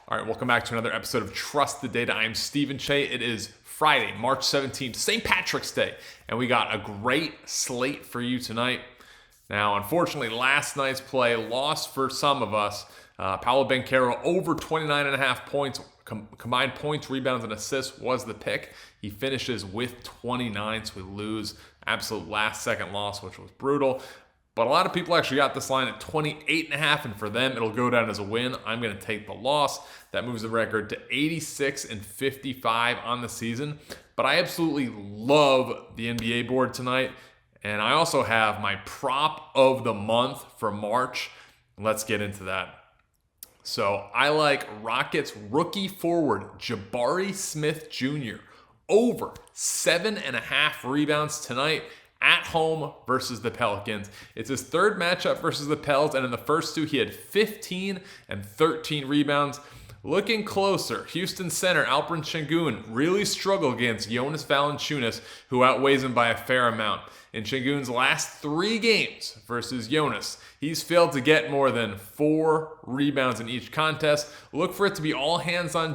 All right, welcome back to another episode of Trust the Data. I am Stephen Cheah. It is Friday, March 17th, St. Patrick's Day, and we got a great slate for you tonight. Now, unfortunately, last night's play lost for some of us. Paolo Banchero over 29.5 points. Combined points, rebounds, and assists was the pick. He finishes with 29, so we lose. Absolute last-second loss, which was brutal. But a lot of people actually got this line at 28.5, and for them, it'll go down as a win. I'm going to take the loss. That moves the record to 86-55 on the season. But I absolutely love the NBA board tonight. And I also have my prop of the month for March. Let's get into that. So I like Rockets rookie forward Jabari Smith Jr. over 7.5 rebounds tonight at home versus the Pelicans. It's his third matchup versus the Pels, and in the first two, he had 15 and 13 rebounds. Looking closer, Houston center Alperen Sengun really struggled against Jonas Valanciunas, who outweighs him by a fair amount. In Sengun's last 3 games versus Jonas, he's failed to get more than 4 rebounds in each contest. Look for it to be all hands on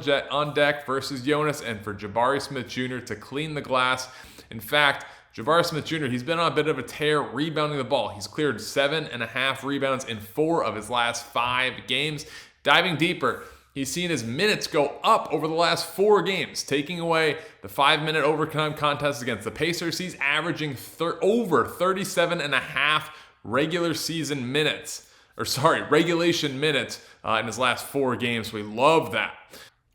deck versus Jonas, and for Jabari Smith Jr. to clean the glass. In fact, Jabari Smith Jr., he's been on a bit of a tear rebounding the ball. He's cleared 7.5 rebounds in 4 of his last 5 games. Diving deeper, he's seen his minutes go up over the last 4 games. Taking away the 5-minute overtime contest against the Pacers, he's averaging over 37.5 regulation minutes in his last 4 games. We love that.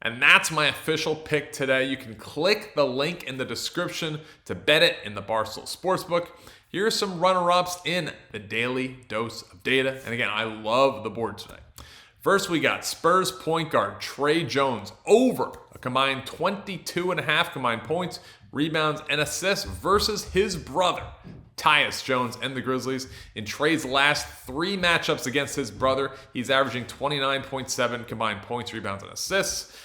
And that's my official pick today. You can click the link in the description to bet it in the Barstool Sportsbook. Here are some runner-ups in the Daily Dose of Data. And again, I love the board tonight. First, we got Spurs point guard Tre Jones over a combined 22.5 combined points, rebounds, and assists versus his brother, Tyus Jones, and the Grizzlies. In Tre's last 3 matchups against his brother, he's averaging 29.7 combined points, rebounds, and assists.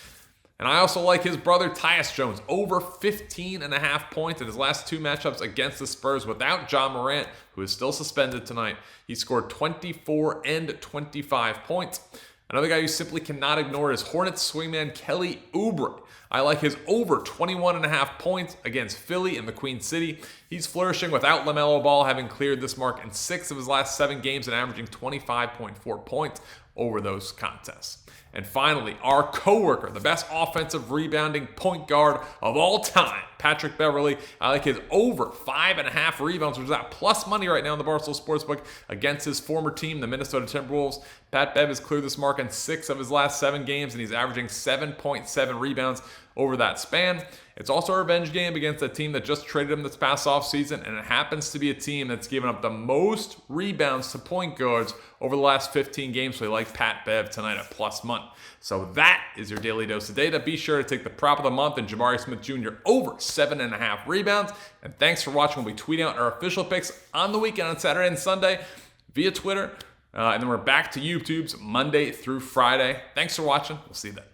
And I also like his brother Tyus Jones over 15.5 points in his last 2 matchups against the Spurs without Ja Morant, who is still suspended tonight. He scored 24 and 25 points. Another guy you simply cannot ignore is Hornets swingman Kelly Oubre. I like his over 21.5 points against Philly in the Queen City. He's flourishing without LaMelo Ball, having cleared this mark in 6 of his last 7 games and averaging 25.4 points over those contests. And finally, our coworker, the best offensive rebounding point guard of all time, Patrick Beverley. I like his over 5.5 rebounds, which is at plus money right now in the Barstool Sportsbook against his former team, the Minnesota Timberwolves. Pat Bev has cleared this mark in 6 of his last 7 games, and he's averaging 7.7 rebounds over that span. It's also a revenge game against a team that just traded him this past offseason, and it happens to be a team that's given up the most rebounds to point guards over the last 15 games. So we like Pat Bev tonight at plus money. So that is your Daily Dose of Data. Be sure to take the prop of the month and Jabari Smith Jr. over 7.5 rebounds. And thanks for watching. We'll be tweeting out our official picks on the weekend on Saturday and Sunday via Twitter. And then we're back to YouTube's Monday through Friday. Thanks for watching. We'll see you then.